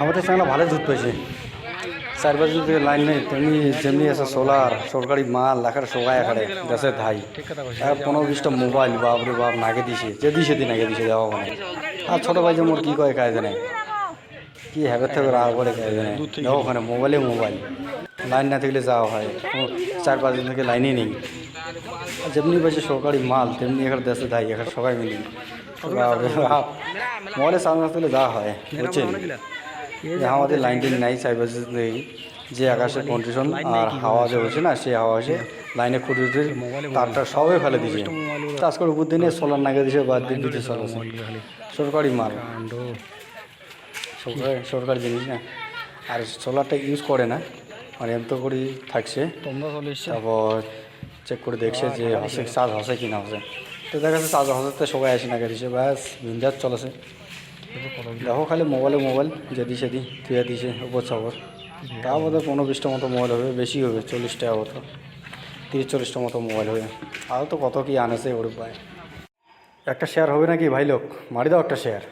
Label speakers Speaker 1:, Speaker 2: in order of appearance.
Speaker 1: আমাদের সঙ্গে ভালো দুধ পেয়েছে। চারপাশে যদি লাইন নেই তেমনি যেমনি আছে সোলার সরকারি মাল লেখার সবাই এখানে দেশের ধাই আর 15-20টা মোবাইল বাপরে বাপ নাগে দিছে যে দিছে দি নাগে দিছে যাওয়া মানে আর ছোটো ভাই যে মোর কী কয় কায়দে নেই কী হ্যাবে থেকে রাগ করে কায়দে নেই দেখো ওখানে মোবাইলে মোবাইল লাইন না থাকলে যাওয়া হয় 4-5 দিন থেকে লাইনই নেই আর যেমনি পাইছে সরকারি মাল তেমনি এখানে দেশে ধাই এখানে সবাই মিলি মোবাইলের সামনে আসলে যাওয়া হয় বুঝছেন আমাদের লাইন টাইন নাই চারপাশে নেই যে আকাশের কন্ডিশন আর হাওয়া যে হয়েছে না সেই হাওয়া এসে লাইনে খুঁটি তারটা সবাই ফেলে দিয়েছে আজকের উপর দিনে সোলার নাগে দিয়েছে বা দিন দিতে চলেছে সরকারি মাল সরকারি জিনিস না আর সোলারটা ইউজ করে না মানে এমতো করেই থাকছে তারপর চেক করে দেখছে যে হসে চার্জ হসে কি না হসে তো দেখা যাচ্ছে চার্জ হসে সবাই আসে নাগে দিছে ব্যাস বিন্দাস চলেছে দেখো খালি মোবাইল যে দিছে দি তুইয়া দিছে উপর খবর তা বোধহয় 15-20টা মতো মোবাইল হবে বেশি হবে 40টা মতো 30-40টা মতো মোবাইল হবে আরও তো কত কি আনেছে ওর পায় একটা শেয়ার হবে নাকি ভাই লোক মারি দাও একটা শেয়ার।